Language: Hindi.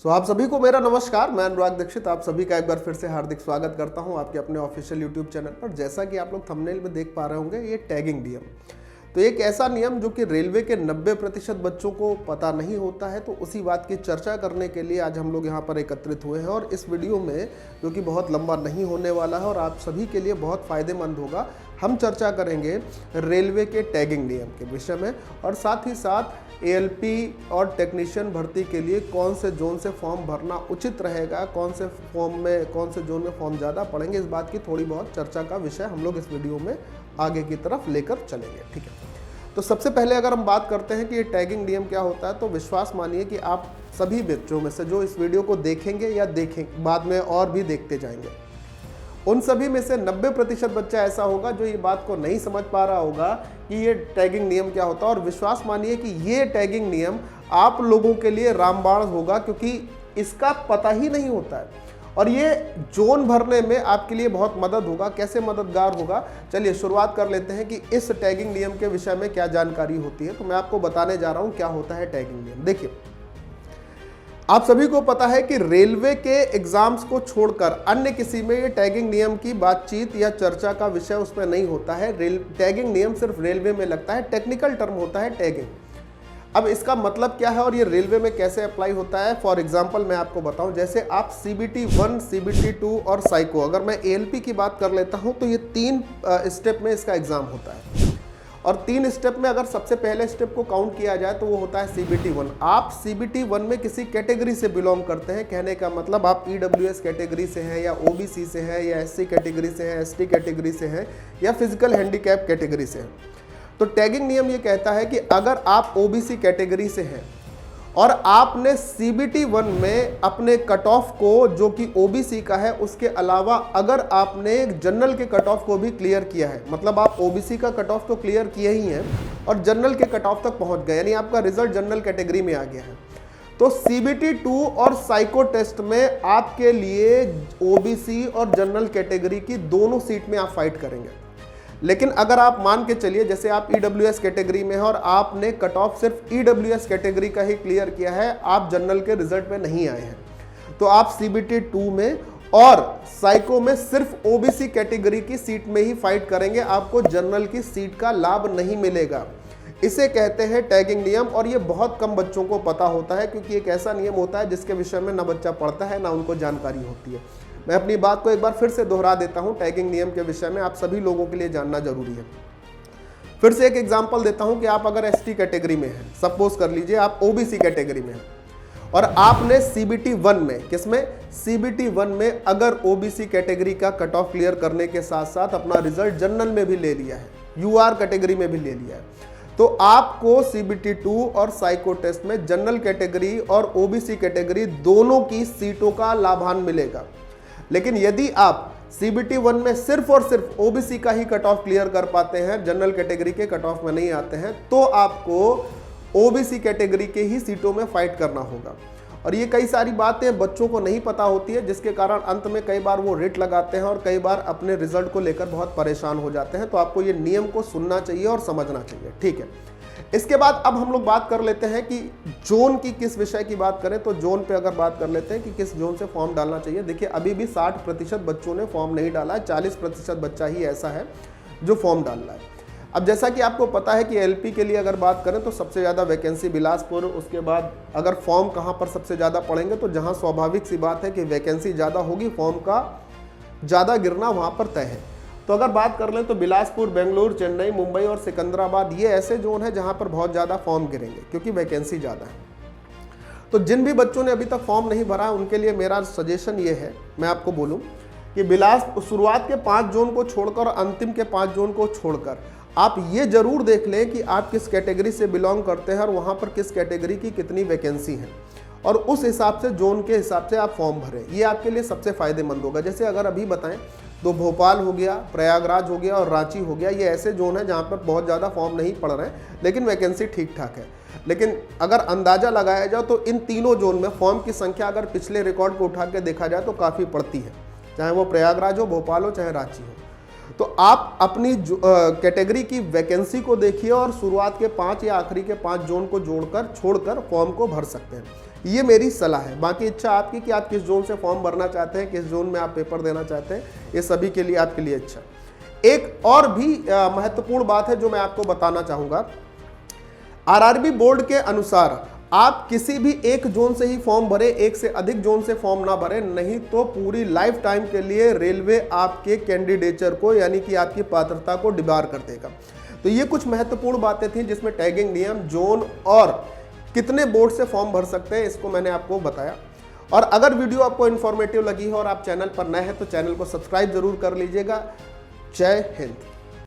आप सभी को मेरा नमस्कार। मैं अनुराग दीक्षित आप सभी का एक बार फिर से हार्दिक स्वागत करता हूं आपके अपने ऑफिशियल यूट्यूब चैनल पर। जैसा कि आप लोग थंबनेल में देख पा रहे होंगे, ये टैगिंग नियम तो एक ऐसा नियम जो कि रेलवे के 90% बच्चों को पता नहीं होता है। तो उसी बात की चर्चा करने के लिए आज हम लोग यहाँ पर एकत्रित हुए हैं और इस वीडियो में, जो कि बहुत लंबा नहीं होने वाला है और आप सभी के लिए बहुत फ़ायदेमंद होगा, हम चर्चा करेंगे रेलवे के टैगिंग नियम के विषय में और साथ ही साथ एएलपी और टेक्नीशियन भर्ती के लिए कौन से जोन से फॉर्म भरना उचित रहेगा, कौन से जोन में फॉर्म ज़्यादा पड़ेंगे, इस बात की थोड़ी बहुत चर्चा का विषय हम लोग इस वीडियो में आगे की तरफ लेकर चलेंगे। ठीक है, तो सबसे पहले अगर हम बात करते हैं कि ये टैगिंग नियम क्या होता है, तो विश्वास मानिए कि आप सभी बच्चों में से जो इस वीडियो को देखेंगे या बाद में और भी देखते जाएंगे, उन सभी में से 90% बच्चा ऐसा होगा जो ये बात को नहीं समझ पा रहा होगा कि ये टैगिंग नियम क्या होता है। और विश्वास मानिए कि ये टैगिंग नियम आप लोगों के लिए रामबाण होगा, क्योंकि इसका पता ही नहीं होता है और ये जोन भरने में आपके लिए बहुत मदद होगा। कैसे मददगार होगा, चलिए शुरुआत कर लेते हैं कि इस टैगिंग नियम के विषय में क्या जानकारी होती है। तो मैं आपको बताने जा रहा हूं क्या होता है टैगिंग नियम। देखिए, आप सभी को पता है कि रेलवे के एग्जाम्स को छोड़कर अन्य किसी में ये टैगिंग नियम की बातचीत या चर्चा का विषय उसमें नहीं होता है। टैगिंग नियम सिर्फ रेलवे में लगता है, टेक्निकल टर्म होता है टैगिंग। अब इसका मतलब क्या है और ये रेलवे में कैसे अप्लाई होता है, फॉर एग्जांपल मैं आपको बताऊं। जैसे आप CBT 1, CBT 2 और साइको, अगर मैं ALP की बात कर लेता हूं तो ये 3 स्टेप में इसका एग्जाम होता है और 3 स्टेप में अगर सबसे पहले स्टेप को काउंट किया जाए तो वो होता है CBT 1। आप CBT 1 में किसी कैटेगरी से बिलोंग करते हैं, कहने का मतलब आप EWS कैटेगरी से हैं या OBC से हैं या SC कैटेगरी से हैं, ST कैटेगरी से हैं या फिजिकल हैंडीकैप कैटेगरी से हैं। तो टैगिंग नियम ये कहता है कि अगर आप OBC कैटेगरी से हैं और आपने CBT 1 में अपने कट ऑफ को, जो कि OBC का है, उसके अलावा अगर आपने जनरल के कट ऑफ को भी क्लियर किया है, मतलब आप OBC का कट ऑफ तो क्लियर किए ही हैं और जनरल के कट ऑफ तक पहुंच गए, यानी आपका रिजल्ट जनरल कैटेगरी में आ गया है, तो CBT 2 और साइको टेस्ट में आपके लिए OBC और जनरल कैटेगरी की दोनों सीट में आप फाइट करेंगे। लेकिन अगर आप मान के चलिए, जैसे आप EWS कैटेगरी में है और आपने कट ऑफ सिर्फ EWS कैटेगरी का ही क्लियर किया है, आप जनरल के रिजल्ट में नहीं आए हैं, तो आप CBT 2 में और साइको में सिर्फ OBC कैटेगरी की सीट में ही फाइट करेंगे, आपको जनरल की सीट का लाभ नहीं मिलेगा। इसे कहते हैं टैगिंग नियम और ये बहुत कम बच्चों को पता होता है, क्योंकि एक ऐसा नियम होता है जिसके विषय में ना बच्चा पढ़ता है ना उनको जानकारी होती है। मैं अपनी बात को एक बार फिर से दोहरा देता हूं, टैगिंग नियम के विषय में आप सभी लोगों के लिए जानना जरूरी है। फिर से एक एग्जांपल देता हूं कि आप अगर ST कैटेगरी में हैं, सपोज कर लीजिए आप OBC कैटेगरी में हैं और आपने CBT 1 में, किसमें, CBT 1 में अगर OBC कैटेगरी का कट ऑफ क्लियर करने के साथ साथ अपना रिजल्ट जनरल में भी ले लिया है, UR कैटेगरी में भी ले लिया है, तो आपको CBT 2 और साइको टेस्ट में जनरल कैटेगरी और OBC कैटेगरी दोनों की सीटों का लाभान मिलेगा। लेकिन यदि आप CBT 1 में सिर्फ और सिर्फ OBC का ही कट ऑफ क्लियर कर पाते हैं, जनरल कैटेगरी के कट ऑफ में नहीं आते हैं, तो आपको OBC कैटेगरी के ही सीटों में फाइट करना होगा। और ये कई सारी बातें बच्चों को नहीं पता होती है, जिसके कारण अंत में कई बार वो रिट लगाते हैं और कई बार अपने रिजल्ट को लेकर बहुत परेशान हो जाते हैं। तो आपको ये नियम को सुनना चाहिए और समझना चाहिए। ठीक है, इसके बाद अब हम लोग बात कर लेते हैं कि जोन की, किस विषय की बात करें तो जोन पे अगर बात कर लेते हैं कि किस जोन से फॉर्म डालना चाहिए। देखिए, अभी भी 60% बच्चों ने फॉर्म नहीं डाला है, 40% बच्चा ही ऐसा है जो फॉर्म डाल रहा है। अब जैसा कि आपको पता है कि LP के लिए अगर बात करें तो सबसे ज़्यादा वैकेंसी बिलासपुर, उसके बाद अगर फॉर्म कहाँ पर सबसे ज़्यादा पड़ेंगे तो जहाँ स्वाभाविक सी बात है कि वैकेंसी ज़्यादा होगी, फॉर्म का ज़्यादा गिरना वहाँ पर तय है। तो अगर बात कर लें तो बिलासपुर, बेंगलुरु, चेन्नई, मुंबई और सिकंदराबाद ये ऐसे जोन है जहां पर बहुत ज़्यादा फॉर्म गिरेंगे, क्योंकि वैकेंसी ज़्यादा है। तो जिन भी बच्चों ने अभी तक फॉर्म नहीं भरा है उनके लिए मेरा सजेशन ये है, मैं आपको बोलूं कि शुरुआत के 5 जोन को छोड़कर और अंतिम के 5 जोन को छोड़कर आप ये जरूर देख लें कि आप किस कैटेगरी से बिलोंग करते हैं और वहाँ पर किस कैटेगरी की कितनी वैकेंसी है, और उस हिसाब से, जोन के हिसाब से आप फॉर्म भरें। ये आपके लिए सबसे फ़ायदेमंद होगा। जैसे अगर अभी बताएं तो भोपाल हो गया, प्रयागराज हो गया और रांची हो गया, ये ऐसे जोन है जहाँ पर बहुत ज़्यादा फॉर्म नहीं पड़ रहे हैं लेकिन वैकेंसी ठीक ठाक है। लेकिन अगर अंदाज़ा लगाया जाए तो इन तीनों जोन में फॉर्म की संख्या अगर पिछले रिकॉर्ड को उठा के देखा जाए तो काफ़ी पड़ती है, चाहे वो प्रयागराज हो, भोपाल हो, चाहे रांची हो। तो आप अपनी कैटेगरी की वैकेंसी को देखिए और शुरुआत के 5 या आखिरी के 5 जोन को छोड़कर फॉर्म को भर सकते हैं। ये मेरी सलाह है। बाकी इच्छा आपकी कि आप किस जोन से फॉर्म भरना चाहते हैं, किस जोन में आप पेपर देना चाहते हैं, ये सभी के लिए आपके लिए अच्छा। एक और भी महत्वपूर्ण बात है जो मैं आपको बताना चाहूँगा। आरआरबी बोर्ड के अनुसार आप किसी भी एक जोन से ही फॉर्म भरे, एक से अधिक जोन से फॉर्म ना भरे, नहीं तो पूरी लाइफ टाइम के लिए रेलवे आपके कैंडिडेचर को यानी कि आपकी पात्रता को डिबार कर देगा। तो ये कुछ महत्वपूर्ण बातें थी जिसमें टैगिंग नियम, जोन और कितने बोर्ड से फॉर्म भर सकते हैं, इसको मैंने आपको बताया। और अगर वीडियो आपको इन्फॉर्मेटिव लगी हो और आप चैनल पर नए हैं तो चैनल को सब्सक्राइब जरूर कर लीजिएगा। जय हिंद।